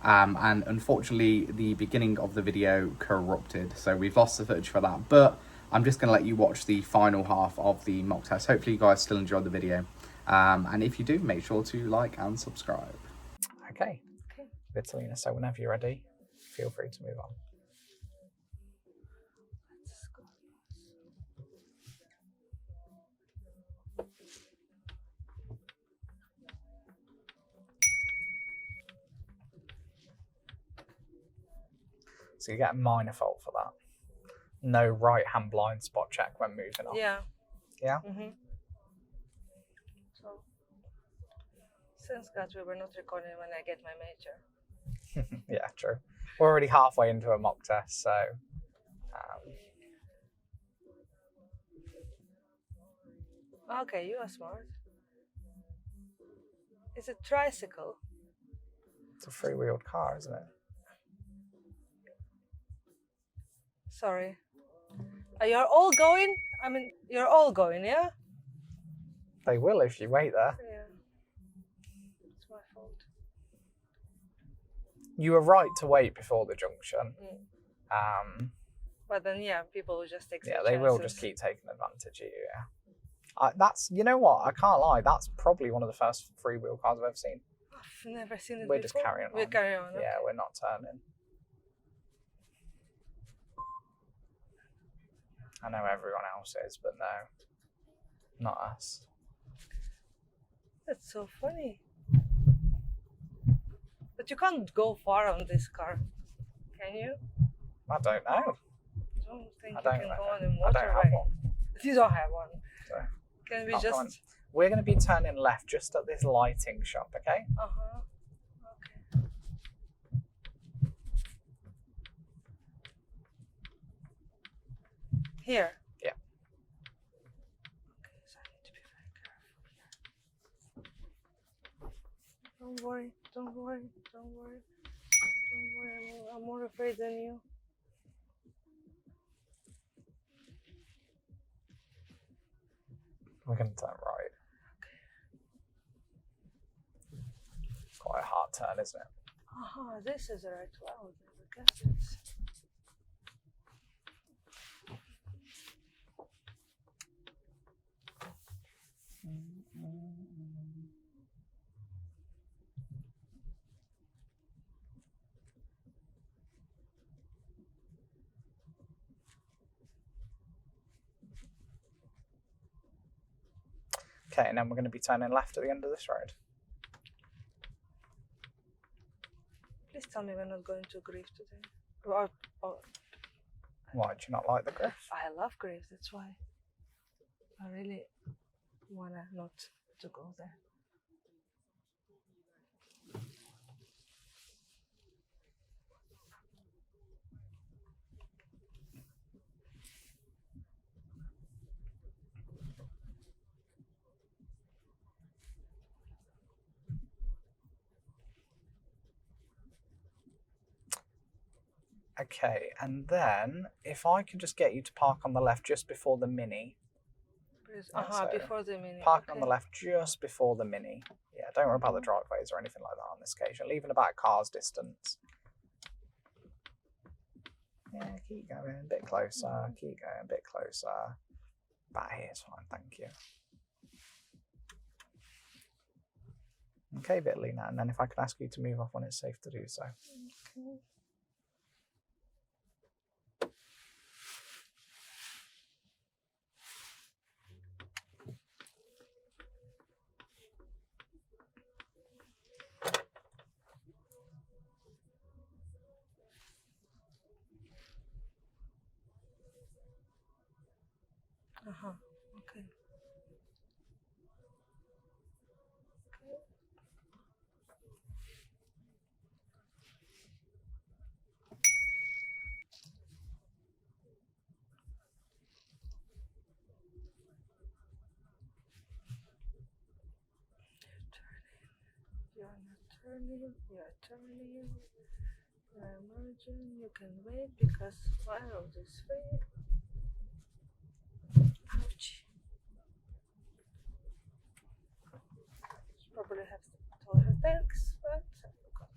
and unfortunately the beginning of the video corrupted, so we've lost the footage for that, but I'm just going to let you watch the final half of the mock test. Hopefully you guys still enjoyed the video, and if you do, make sure to like and subscribe. Okay. Vitalina, so whenever you're ready, feel free to move on. So you get a minor fault for that. No right-hand blind spot check when moving on. Yeah. Yeah? So, since God, we were not recording when I get my major. Yeah, true. We're already halfway into a mock test, so... Okay, you are smart. It's a tricycle. It's a three-wheeled car, isn't it? Sorry. You're all going? I mean, you're all going, yeah? They will if you wait there. Yeah. It's my fault. You were right to wait before the junction. But then, yeah, people will just take Yeah, some they chances. will just keep taking advantage of you, yeah. That's, you know what, I can't lie, that's probably one of the first three-wheel cars I've ever seen. I've never seen it We're before. just carrying on. We're carrying on. Yeah, okay. we're not turning. I know everyone else is, but no, not us. That's so funny. But you can't go far on this car, can you? I don't know. I don't think I you don't can know. go on a I don't have motorway. one. You don't have one. So, Can we can't go on. just... We're going to be turning left just at this lighting shop, okay? Uh-huh. Okay. Here? Yeah. Okay, so I need to be very careful here. Don't worry, don't worry, don't worry. Don't worry, I'm more afraid than you. We're going to turn right. It's quite a hard turn, isn't it? Aha, this is the right way. I would never guess it. Okay, and then we're going to be turning left at the end of this road. Please tell me we're not going to grief today. Or, Why, do you not like the griff? I love grief, that's why. I really want not to go there. Okay, and then if I could just get you to park on the left just before the Mini. So before the Mini. Park on the left just before the Mini. Yeah, don't worry about the driveways or anything like that on this occasion. Leaving about a car's distance. Yeah, keep going a bit closer. Keep going a bit closer. About here is fine, thank you. Okay, Vitalina, and then if I could ask you to move off when it's safe to do so. Okay. Okay. You're turning, you're turning, you're merging, you can wait because my road is free. Ouch. Probably have told her thanks, but I forgot.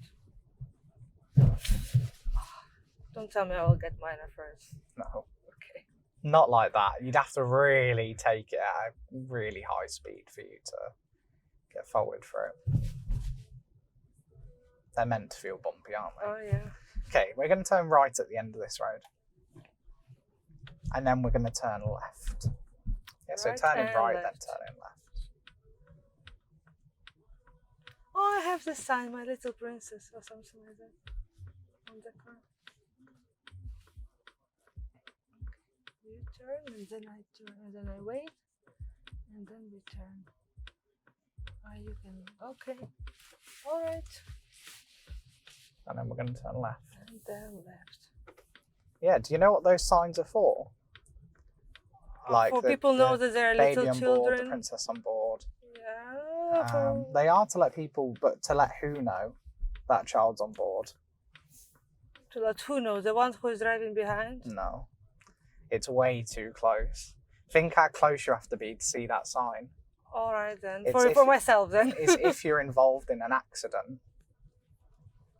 Don't tell me I will get minor first. No. Okay. Not like that. You'd have to really take it at a really high speed for you to get forward for it. They're meant to feel bumpy, aren't they? Oh yeah. Okay, we're going to turn right at the end of this road. And then we're going to turn left. Yeah, so Right turning and right, left. then turning left. Oh, I have this sign, My Little Princess, or something like that, on the car. You turn, and then I turn, and then I wait, and then we turn. You can. Okay. All right. And then we're going to turn left. And then left. Yeah, do you know what those signs are for? Like for the- people know the that there are Baby little on children. board, the princess on board. Yeah. They are to let people, but to let who know that child's on board? To let who know? The one who is driving behind? No. It's way too close. Think how close you have to be to see that sign. All right then. It's For if- myself then. Is if you're involved in an accident,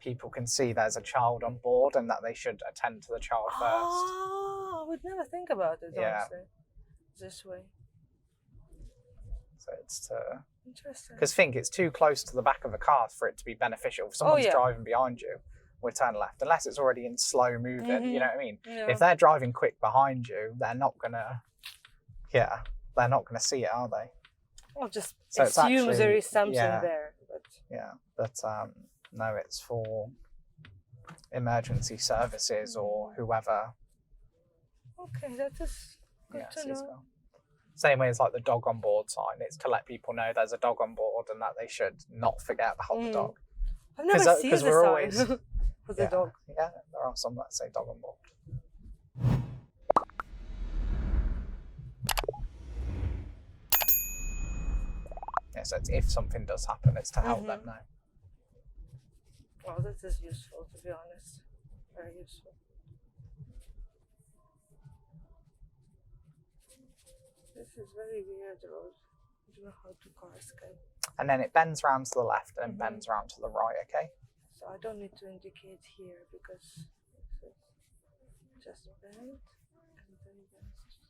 people can see there's a child on board and that they should attend to the child first. Oh, I would never think about it, Yeah. honestly. This way. So it's to... Interesting. Because think, it's too close to the back of a car for it to be beneficial. If someone's yeah. driving behind you, we'll turn left. Unless it's already in slow moving, you know what I mean? Yeah. If they're driving quick behind you, they're not gonna... Yeah, they're not gonna see it, are they? I'll just So it's assume actually- there is something yeah. there. But Yeah, but no, it's for emergency services or whoever. okay, that is good Yeah, to so it's know. got- Same way as like the dog on board sign. It's to let people know there's a dog on board and that they should not forget about the dog. I've never 'Cause, seen we're the always- sign for the Yeah, dog. yeah, there are some that say dog on board. Yeah, so it's if something does happen, it's to help them know. Well, that is useful, to be honest. Very useful. This is very weird road. I don't know how to car escape. And then it bends round to the left and then bends round to the right, okay? So I don't need to indicate here because it's just bend and then bends.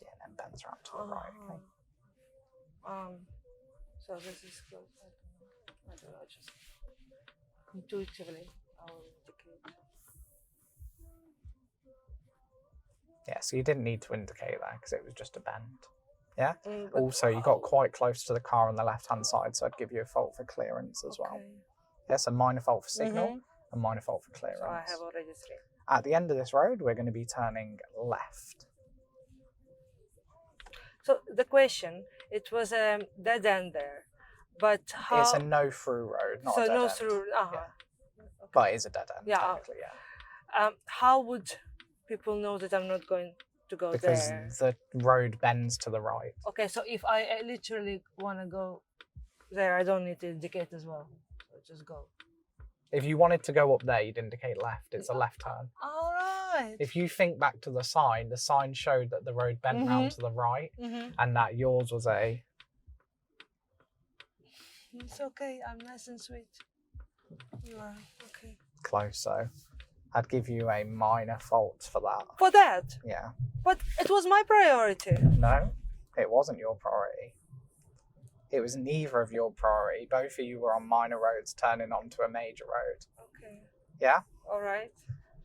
Yeah, and then bends round to the right, okay? So this is close. I don't know, just intuitively I will indicate. Yeah, so you didn't need to indicate that because it was just a bend. Yeah? But Also, you got quite close to the car on the left-hand side, so I'd give you a fault for clearance as well. okay. Yes, a minor fault for signal, a minor fault for clearance. So I have already 3. At the end of this road, we're going to be turning left. So the question, it was a dead end there, but how? It's a no-through road, not so a dead no end. through. Yeah. But it is a dead end, Yeah. technically, yeah. How would people know that I'm not going to go Because there? the road bends to the right. Okay, so if I literally want to go there, I don't need to indicate as well. So just go. If you wanted to go up there, you'd indicate left. It's a left turn. All right. If you think back to the sign showed that the road bent round to the right and that yours was a... It's okay. I'm nice and sweet. You are okay. close, so I'd give you a minor fault for that. For that, Yeah. but it was my priority. No, it wasn't your priority. It was neither of your priority. Both of you were on minor roads turning onto a major road. Okay. Yeah? All right.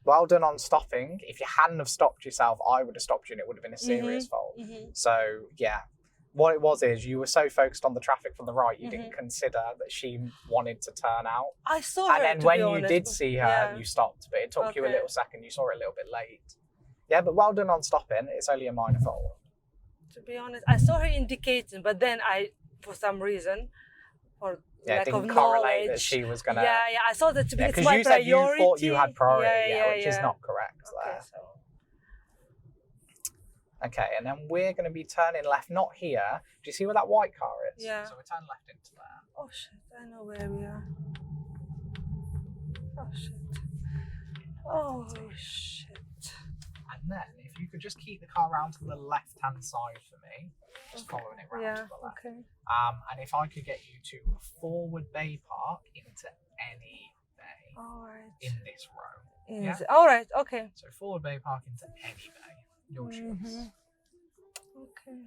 Well done on stopping. If you hadn't have stopped yourself, I would have stopped you and it would have been a serious fault. So, yeah. What it was is you were so focused on the traffic from the right, you didn't consider that she wanted to turn out. I saw her. And then to when be you honest, did but- see her, yeah. you stopped. But it took you a Okay. little second. You saw it a little bit late. Yeah, but well done on stopping. It's only a minor fault. To be honest, I saw her indicating, but then for some reason, for Yeah, it lack didn't of correlate knowledge, that she was going to... Yeah, I saw that to be Yeah, it's because my you said priority. you thought you had priority, which is yeah. not correct Okay, there. so Okay, and then we're going to be turning left, not here. Do you see where that white car is? Yeah. So we turn left into there. oh shit, I know where we are. Oh shit. Oh shit. And then, if you could just keep the car round to the left-hand side for me, just following it round Yeah. to the left. Okay. And if I could get you to forward bay park into any bay. All right. in this row. Yes. Yeah. All right. Okay. So forward bay park into any bay. Your choice. Okay.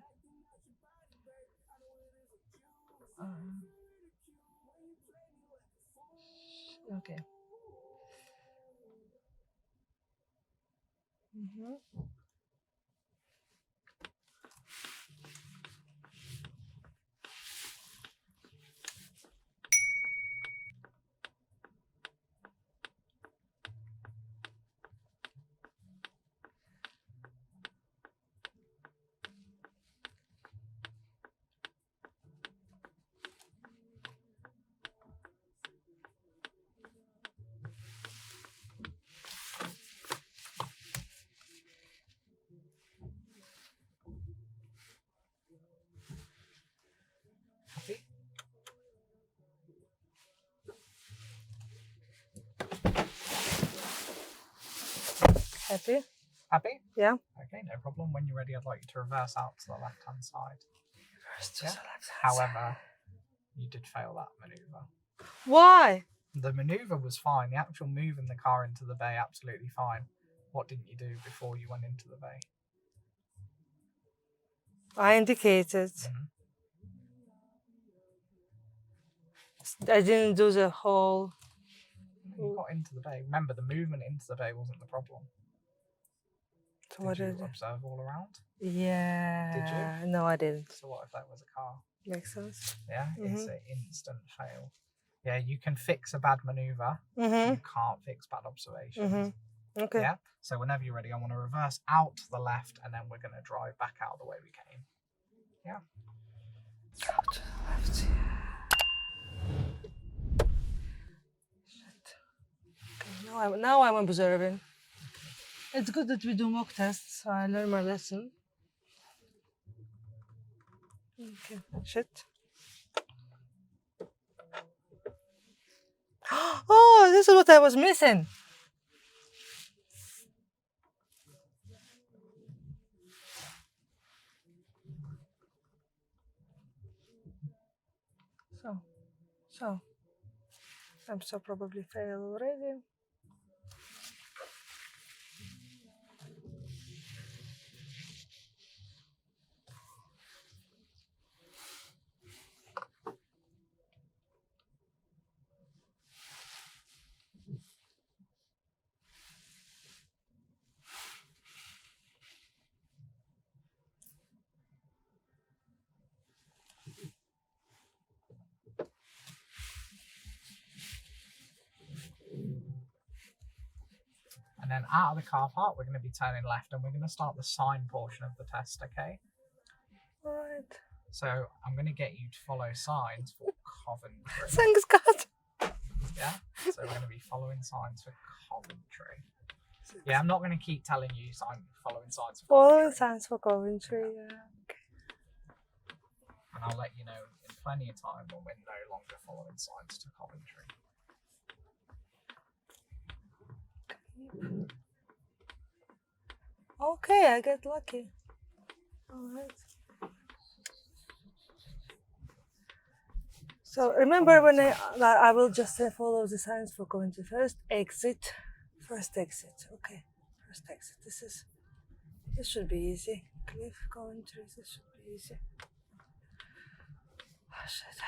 Um, okay. Happy? Happy? Happy? Yeah. Okay, no problem. When you're ready, I'd like you to reverse out to the left-hand side. First Yeah. However, you did fail that manoeuvre. Why? The manoeuvre was fine. The actual moving the car into the bay, absolutely fine. What didn't you do before you went into the bay? I indicated. I didn't do the whole. You got into the bay. Remember, the movement into the bay wasn't the problem. What Did did you observe all around? Yeah. Did you? No, I didn't. So what if that was a car? Makes sense. Yeah, it's an instant fail. Yeah, you can fix a bad manoeuvre. You can't fix bad observations. Okay. Yeah. So whenever you're ready, I want to reverse out to the left, and then we're going to drive back out the way we came. Yeah. Out to the left. Shit. Okay, now I'm observing. It's good that we do mock tests, so I learn my lesson. Okay. Shit. Oh, this is what I was missing. So, I'm so probably fail already. And then out of the car park, we're going to be turning left, and we're going to start the sign portion of the test, okay? Right. So I'm going to get you to follow signs for Coventry. Thanks God. Yeah? So we're going to be following signs for Coventry. Yeah, I'm not going to keep telling you following signs for Following Coventry. signs for Coventry, yeah. And I'll let you know in plenty of time when we're no longer following signs to Coventry. Okay, I get lucky. Alright. So remember when I will just follow the signs for Coventry. First exit. Okay. First exit. This should be easy. Cliff Coventry. This should be easy. Oh, shit.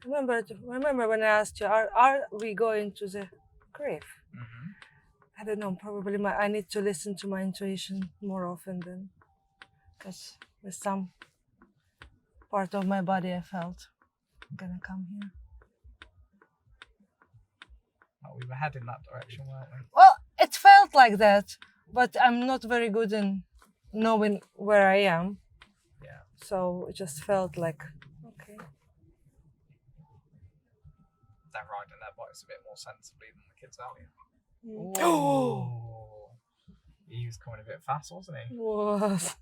Remember when I asked you, are we going to the grave? I don't know. Probably I need to listen to my intuition more often then, because with some part of my body I felt I'm gonna come here. Oh, we were heading that direction, weren't we? Well, it felt like that, but I'm not very good in knowing where I am. Yeah. So it just felt like, okay. They're riding their bikes a bit more sensibly than the kids earlier. Oh! He was coming a bit fast, wasn't he? Was.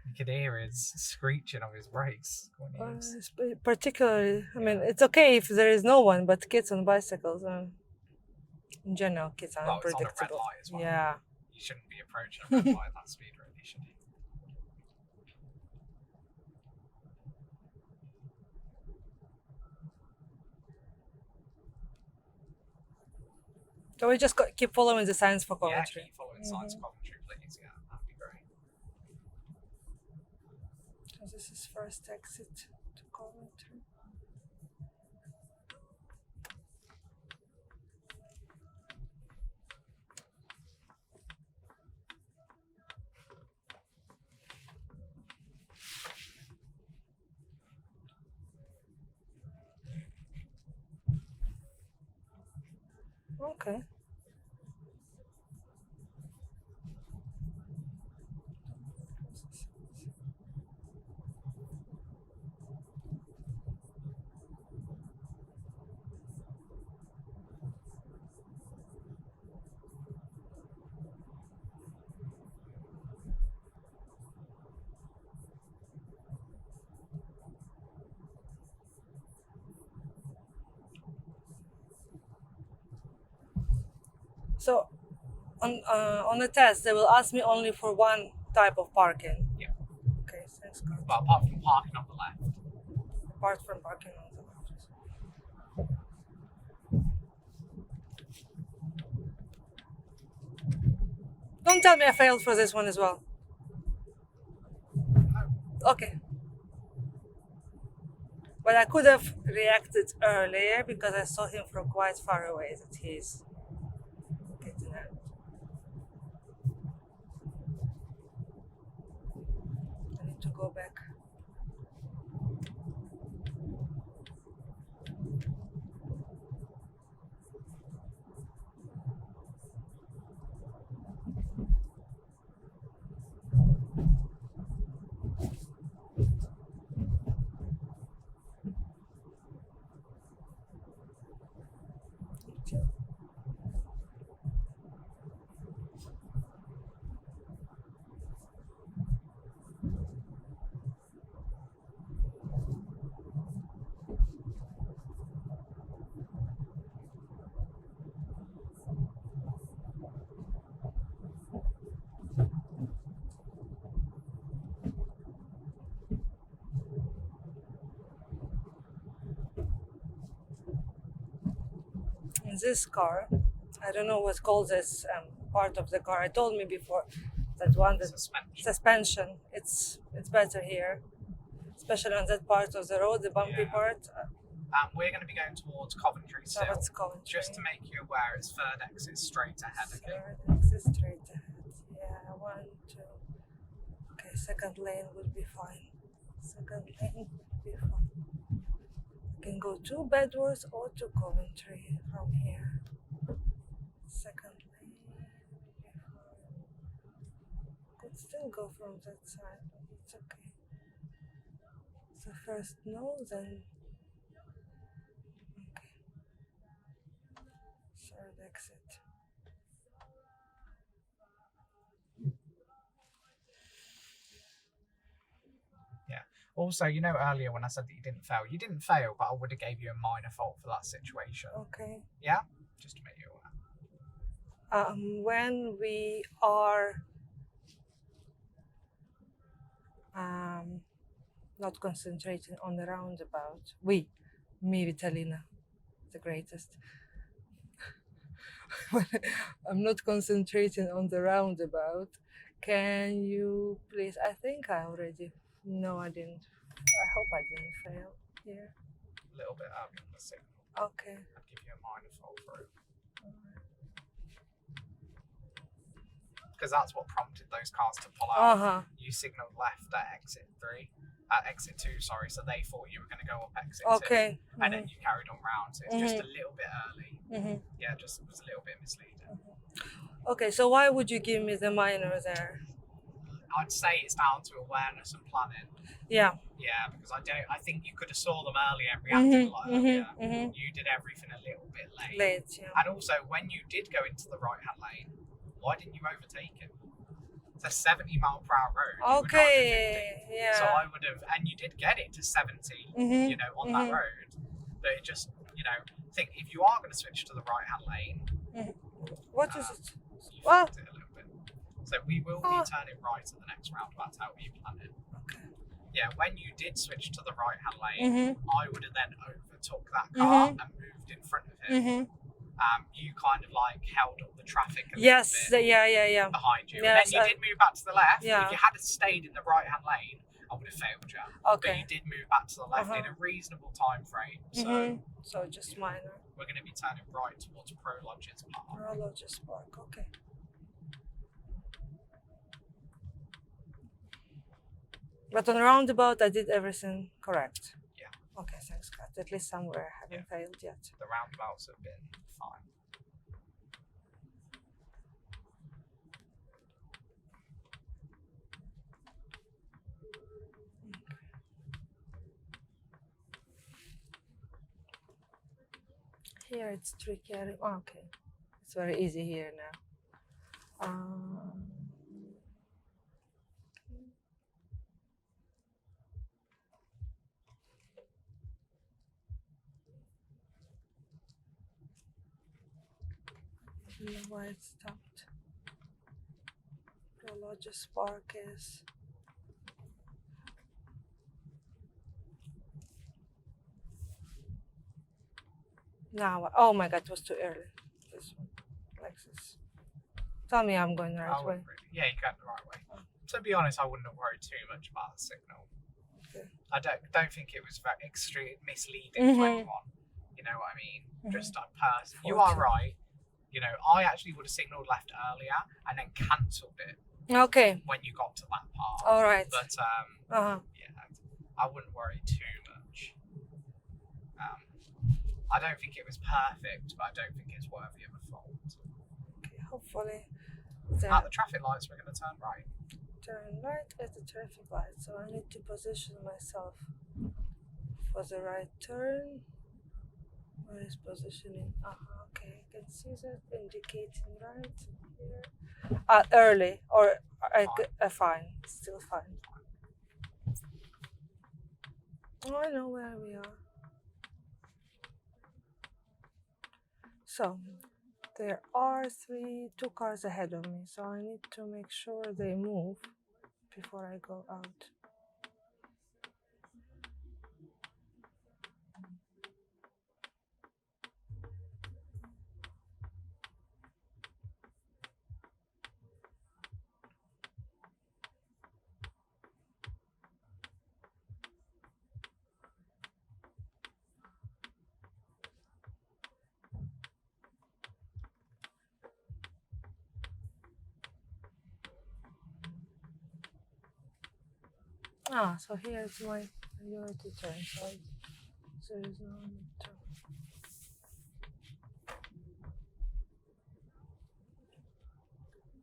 You could hear his screeching of his brakes when he was... Particularly, I mean, it's okay if there is no one, but kids on bicycles, in general, kids are Well, it's on a red unpredictable. light as well. Yeah. You shouldn't be approaching a red light at that speed, really, should you? So we just keep following the signs for Yeah, Coventry. keep following signs of Coventry, please. Yeah, that'd be great. So this is first exit to Coventry. Okay. So on the test, they will ask me only for one type of parking. Yeah. Okay, thanks God. Well, apart from parking on the left. Apart from parking on the left. Don't tell me I failed for this one as well. Okay. But I could have reacted earlier because I saw him from quite far away that he's getting out. I need to go back. In this car, I don't know what's called this part of the car. I told me before that one that suspension. It's better here, especially on that part of the road, the bumpy part. We're going to be going towards Coventry still. That's Coventry. Just to make you aware, it's third exit straight ahead. Okay. Third exit straight ahead. Yeah, 1, 2. Okay, second lane would be fine. Second lane would be fine. I can go to Bedworth or to Coventry from here. Second lane would be fine. Could still go from that side, but it's okay. So first no, then okay. Third exit. Also, you know, earlier when I said that you didn't fail, but I would have gave you a minor fault for that situation. Okay. Yeah? Just to make you aware. When we are not concentrating on the roundabout, me, Vitalina, the greatest. When I'm not concentrating on the roundabout, can you please, I think I already, no I didn't, I hope I didn't fail here. A little bit early on the signal. Okay. I'd give you a minor fault for it. Because that's what prompted those cars to pull out. You signalled left at exit 2, sorry, so they thought you were going to go up exit 2. And then you carried on round, so it's just a little bit early. Yeah, just was a little bit misleading. Okay, so why would you give me the minor there? I'd say it's down to awareness and planning. Yeah. Yeah, because I think you could have saw them earlier and reacted a lot earlier. You did everything a little bit late. Yeah. And also, when you did go into the right-hand lane, why didn't you overtake him? It's a 70-mile-per-hour road. Okay, yeah. So I would have, and you did get it to 70, you know, on that road. But it just, you know, think if you are going to switch to the right-hand lane. What is it? You flipped it a little bit. So we will be turning right at the next roundabout. That's how we planned it. Okay. Yeah, when you did switch to the right-hand lane, I would have then overtook that car and moved in front of him. you kind of like held up the traffic a Yes, little bit yeah. behind you. Yes, And then you did move back to the left. yeah. If you had stayed in the right-hand lane, I would have failed you. But Okay. you did move back to the left in a reasonable time frame. So So just minor. we're going to be turning right towards Prologis Park. Prologis Park, okay. But on roundabout, I did everything correct. Yeah. Okay, thanks God. At least somewhere I haven't failed yet. The roundabouts have been fine. Here it's tricky. Oh, okay, it's very easy here now. I don't know why it stopped. Prologis Park is. Now, oh my God, it was too early. This one, like this. Tell me I'm going the right way. Yeah, you got the right way. To be honest, I wouldn't have worried too much about the signal. Okay. I don't think it was very extreme misleading to anyone. You know what I mean? Just a person. You are right. You know, I actually would have signalled left earlier and then cancelled it. Okay. When you got to that part. All right. But yeah, I wouldn't worry too much. I don't think it was perfect, but I don't think it's worthy of a fault. Okay, hopefully. At the traffic lights, we're going to turn right. Turn right at the traffic light, so I need to position myself for the right turn. Where is positioning? Okay, I can see that indicating right here. Early or fine, still fine. Oh, I know where we are. So there are two cars ahead of me, so I need to make sure they move before I go out. So here's my priority turn, so there is no need to.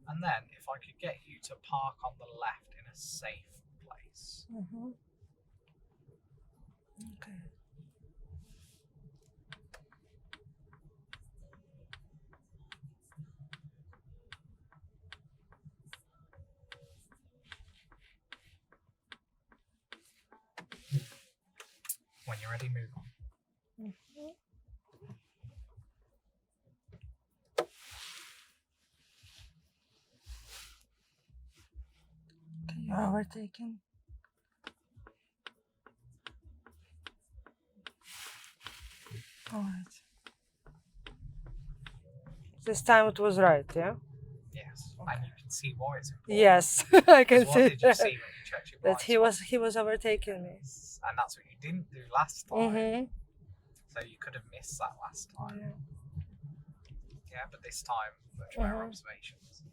And then, if I could get you to park on the left in a safe place. Okay. When you're ready, move on. Okay, you're overtaken. All right. This time it was right, yeah? Yes. Okay. And you can see why it's important. Yes, I can What see did you see when you checked your that blind he was overtaking me. And that's what you didn't do last time. So you could have missed that last time. Yeah, but this time, much better observations.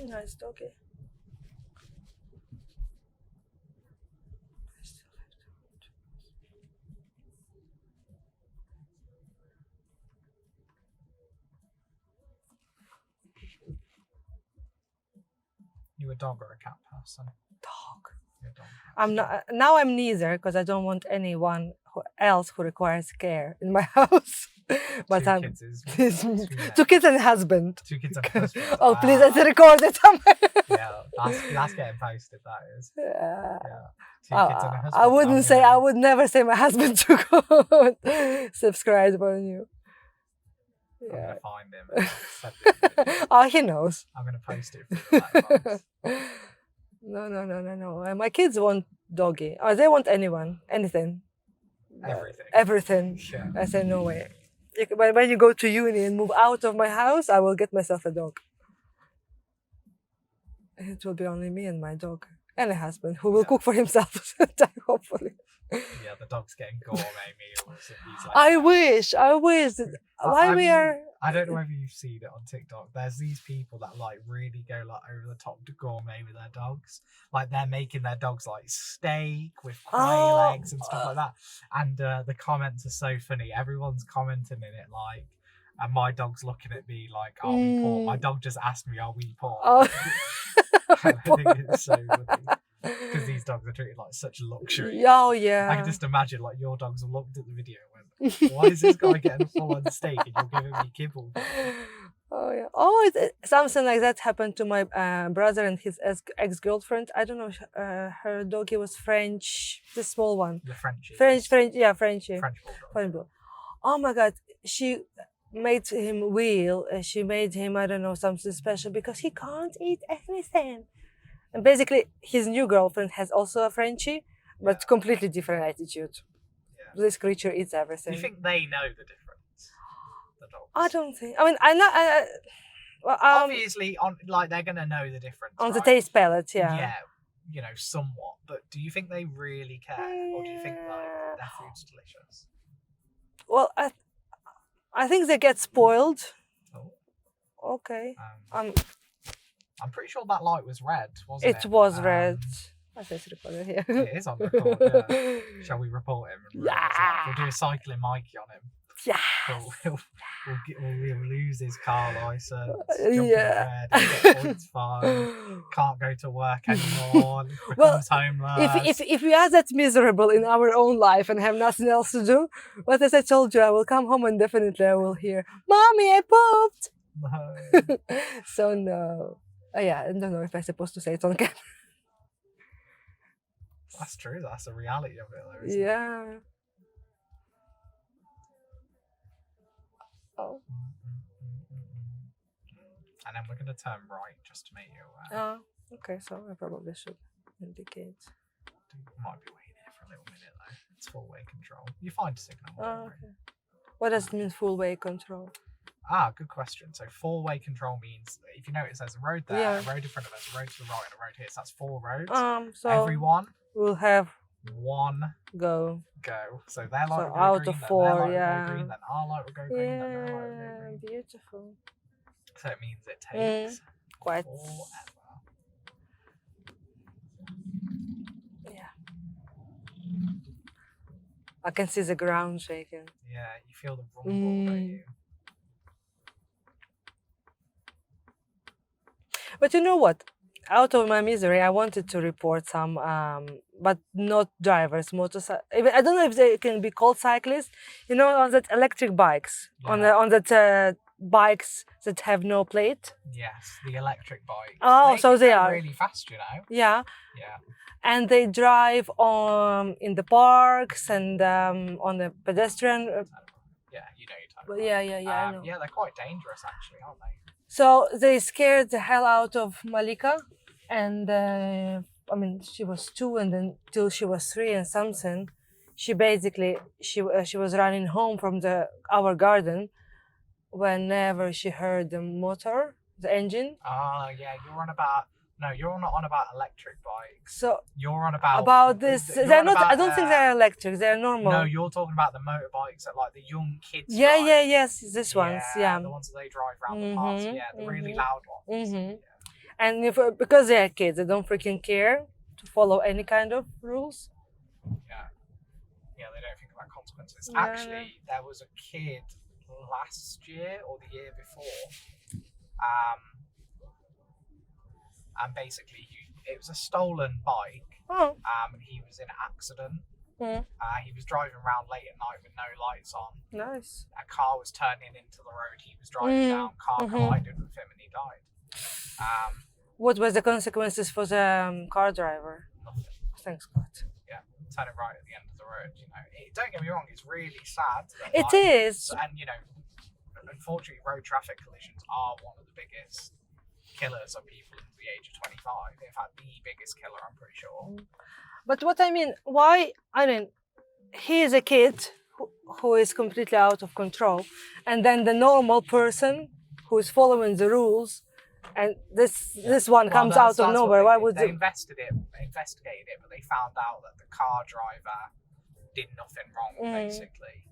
Nice doggy. You a dog or a cat person? Dog. You're a dog person. I'm not now. I'm neither because I don't want anyone else who requires care in my house. But Two I'm kids is two kids and a husband. 2 kids and a husband. Oh, please, let's record it somewhere. Yeah, that's getting posted. That is. Yeah. Yeah. 2 kids and a husband. I wouldn't say. I would never say my husband to go subscribe on you. I'm Yeah. gonna find him. And send him the video. Oh, he knows. I'm gonna post it for you. Like, No. My kids want doggy. Oh, they want anything. Everything. Yeah. I said no way. When you go to uni and move out of my house, I will get myself a dog. It will be only me and my dog and a husband who will cook for himself, hopefully. Yeah, the dog's getting gourmet meals. And he's like, I wish. Why we are? I don't know whether you've seen it on TikTok. There's these people that like really go like over the top to gourmet with their dogs. Like they're making their dogs like steak with quail eggs and stuff like that. And the comments are so funny. Everyone's commenting in it like, and my dog's looking at me like, "Are we poor?" My dog just asked me, "Are we poor?" Oh. I think it's so funny because these dogs are treated like such luxury. Oh yeah. I can just imagine like your dogs have looked at the video and went, "Why is this guy getting full on steak and you're giving me kibble?" Oh yeah. Oh, something like that happened to my brother and his ex-girlfriend. I don't know. Her doggy was French, the small one. The Frenchie. French. Yeah, Frenchie. French bulldog. French bulldog. Oh my God, she made him wheel. She made him, I don't know, something special because he can't eat anything. And basically, his new girlfriend has also a Frenchie, but completely different attitude. Yeah. This creature eats everything. Do you think they know the difference? The dogs. I don't think. I mean, I know. Well, obviously, they're gonna know the difference on the right? taste palette, yeah. Yeah, you know, somewhat. But do you think they really care, or do you think like their food's delicious? Well, I think they get spoiled. Oh. Okay. I'm pretty sure that light was red, wasn't it? It was red. I said it's recorded here. It is on record. Yeah. Shall we report him? Yeah. We'll do a cycling Mikey on him. Yeah. We'll lose his car license. Yeah. Get points fine. Can't go to work anymore. Becomes homeless. If we are that miserable in our own life and have nothing else to do, but as I told you, I will come home and definitely I will hear, "Mommy, I pooped." No. So no. Yeah, I don't know if I'm supposed to say it on camera. That's true. That's the reality of it, though, isn't it? Yeah. Oh. And then we're going to turn right just to make you aware. Oh, okay. So I probably should indicate. Might be waiting here for a little minute though. It's four-way control. You find a signal. Oh, okay. What does it mean, full way control? Good question. So four-way control means if you notice there's a road there, a road in front of us, a road to the right, and a road here. So that's 4 roads. So everyone will have one go. So their light will go out green, of then 4, their light will yeah. go green, then our light will go green, then their light will go green. Beautiful. So it means it takes Quite. forever. Yeah. I can see the ground shaking. Yeah, you feel the rumble, don't you? But you know what? Out of my misery, I wanted to report some, but not drivers, motorcycle. I don't know if they can be called cyclists. You know, on that electric bikes, on that bikes that have no plate. Yes, the electric bikes. Oh, so they are really fast, you know. Yeah. Yeah. And they drive in the parks and on the pedestrian. Yeah, you know you're talking Yeah. I know. Yeah, they're quite dangerous actually, aren't they? So they scared the hell out of Malika, and I mean she was 2, and then till she was 3 and something, she basically she was running home from our garden, whenever she heard the motor, the engine. Oh yeah, you're on about electric bikes. So you're on about this. You're They're on not. about, I don't think they're electric. They're normal. No, you're talking about the motorbikes that like the young kids. Yeah, drive. yes, these ones. Yeah. The ones that they drive around the parks. Yeah, the really loud ones. Yeah. And because they are kids, they don't freaking care to follow any kind of rules. Yeah, they don't think about consequences. Yeah. Actually, there was a kid last year or the year before, and basically it was a stolen bike. Oh. He was in an accident, He was driving around late at night with no lights on. Nice. A car was turning into the road he was driving down. Car collided with him and he died. What was the consequences for the car driver? Nothing. Thanks God. Yeah, turning right at the end of the road. You know, don't get me wrong, it's really sad. That, It is. And you know, unfortunately, road traffic collisions are one of the biggest killers of people under the age of 25. In fact, the biggest killer, I'm pretty sure. But what I mean, why? I mean, he is a kid who is completely out of control, and then the normal person who is following the rules, and this one comes out of nowhere. Why would they investigated it, but they found out that the car driver did nothing wrong, basically.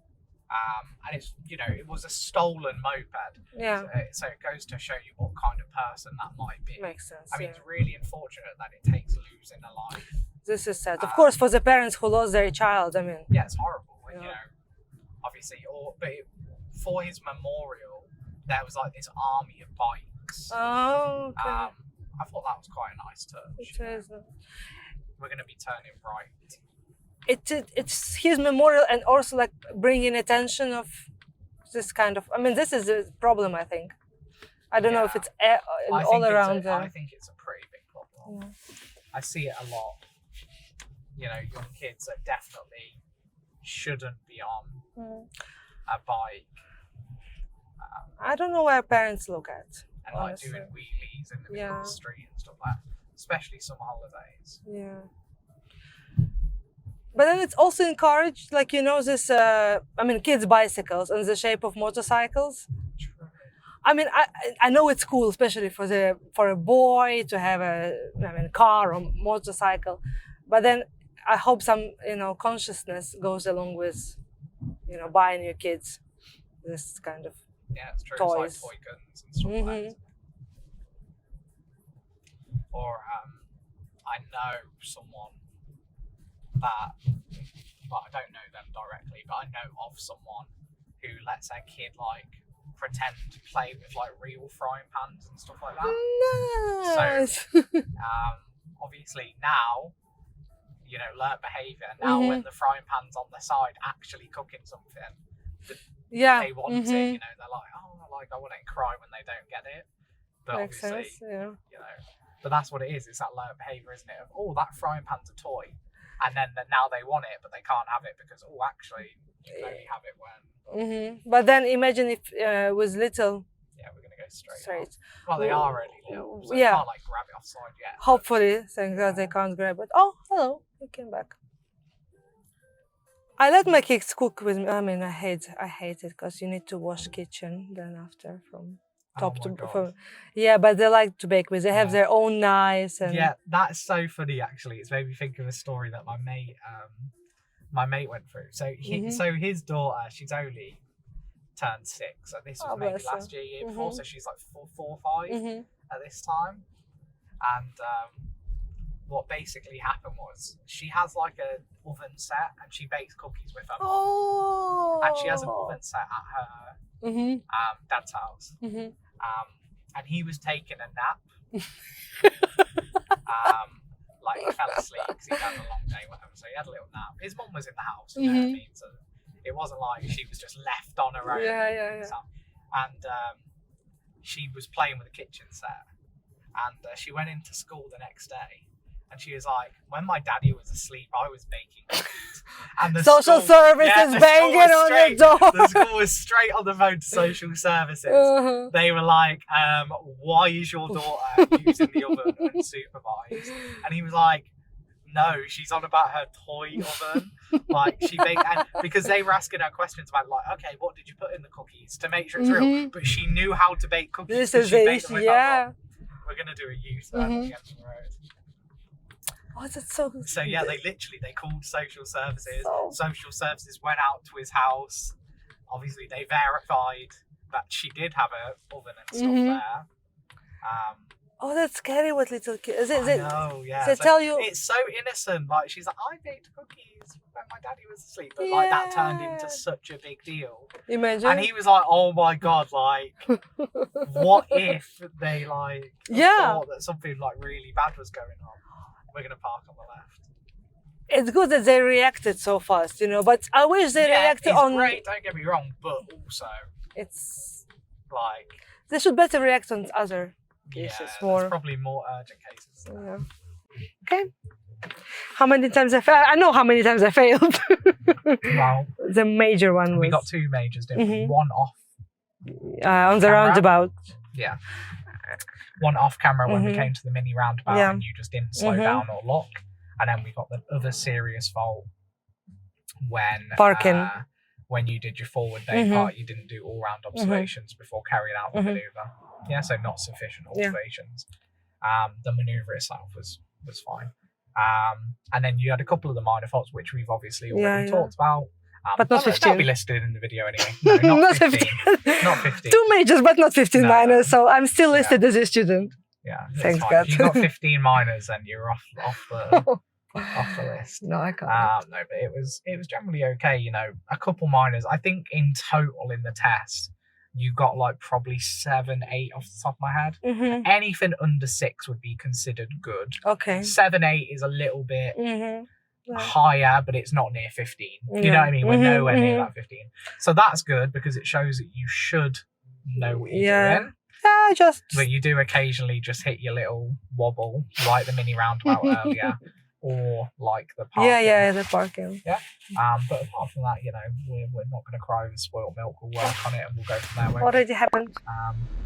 And it's, you know, it was a stolen moped. Yeah. So it goes to show you what kind of person that might be. Makes sense. I mean, it's really unfortunate that it takes losing a life. This is sad. Of course, for the parents who lost their child, I mean. Yeah, it's horrible. And, you know, obviously, for his memorial, there was like this army of bikes. Oh, okay. I thought that was quite a nice touch. It is. We're going to be turning right. It's his memorial, and also like bringing attention of this kind of. I mean, this is a problem. I think. I don't know if it's all around. I think it's a pretty big problem. Yeah. I see it a lot. You know, young kids that definitely shouldn't be on a bike. I don't know where parents look at. And honestly, like doing wheelies in the middle of the street and stuff like that, especially summer holidays. Yeah. But then it's also encouraged, like, you know, this, I mean, kids' bicycles in the shape of motorcycles. True. I mean, I know it's cool, especially for a boy to have a car or motorcycle. But then I hope some, you know, consciousness goes along with, you know, buying your kids this kind of it's true. toys. It's like toy guns and stuff like that. Or I know someone that, well, I don't know them directly, but I know of someone who lets their kid like pretend to play with like real frying pans and stuff like that. Nice. So obviously now, you know, learnt behaviour. Now when the frying pan's on the side actually cooking something, they want it, you know, they're like, oh, like I wouldn't cry when they don't get it. But Makes obviously, sense, yeah. You know, but that's what it is. It's that learnt behaviour, isn't it? Of, oh, that frying pan's a toy. And then now they want it, but they can't have it because, oh, actually, you can only have it when. But then imagine if it was little. Yeah, we're going to go straight. On. Well, they are really little, so they can't like grab it offside yet. Hopefully, thank God they can't grab it. Oh, hello, you came back. I let my kids cook with me. I mean, I hate it because you need to wash kitchen then after from top to bottom. Yeah, but they like to bake with. They have their own knives. And yeah, that's so funny. Actually, it's made me think of a story that my mate went through. So so his daughter, she's only turned 6. So this was maybe last year before. So she's like 4 or 5 at this time. And what basically happened was she has like a oven set and she bakes cookies with her mom. And she has an oven set at her dad's house. And he was taking a nap. Like he fell asleep because he'd had a long day, whatever. So he had a little nap. His mum was in the house, you know what I mean? So it wasn't like she was just left on her own. Yeah. And she was playing with the kitchen set. And she went into school the next day. And she was like, when my daddy was asleep, I was baking cookies. And the social services banging on the door. The school was straight on the phone to social services. They were like, why is your daughter using the oven unsupervised? And he was like, no, she's on about her toy oven. Like she baked, and because they were asking her questions about like, okay, what did you put in the cookies to make sure it's real? But she knew how to bake cookies. This is We're gonna do a use there against the road. Oh, that's so good. So yeah, they called social services. Social services went out to his house. Obviously, they verified that she did have an oven and stuff there. Oh, that's scary with little kids. I know, yeah. They tell you it's so innocent. Like she's like, I baked cookies when my daddy was asleep, but like that turned into such a big deal. Imagine. And he was like, oh my god, like, what if they thought that something like really bad was going on? We're gonna park on the left. it's good that they reacted so fast, you know. But I wish they reacted it's on. great, don't get me wrong, but also It's like they should better react on other cases there's more. probably more urgent cases. Yeah. Okay. How many times I failed? I know how many times I failed. Well, the major one was we got 2 majors, didn't we? One off. on the camera. roundabout. Yeah. One off camera when we came to the mini roundabout and you just didn't slow down or lock. And then we got the other serious fault when Parking. When you did your forward day part, you didn't do all round observations before carrying out the manoeuvre. Yeah, so not sufficient observations. The manoeuvre itself was fine. And then you had a couple of the minor faults, which we've obviously already talked about. But not 15. That'll be listed in the video anyway. No, not 15. Not 15. 2 majors, but not 15 No. minors. So I'm still listed as a student. Yeah, Thanks, fine. God. If you got 15 minors, then you're off the list. No, I can't. No, but it was generally okay. You know, a couple minors. I think in total in the test, you got like probably 7, 8 off the top of my head. Anything under 6 would be considered good. Okay. 7, 8 is a little bit higher, but it's not near 15. You know what I mean? We're nowhere near that 15. So that's good because it shows that you should know what you're doing. Yeah, just. But you do occasionally just hit your little wobble, like the mini roundabout earlier, or like the parking. Yeah, the parking. Yeah. But apart from that, you know, we're not going to cry over spoiled milk. We'll work on it and we'll go from there. Already happened.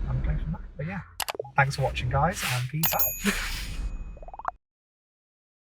And go from there. But yeah, thanks for watching, guys, and peace out.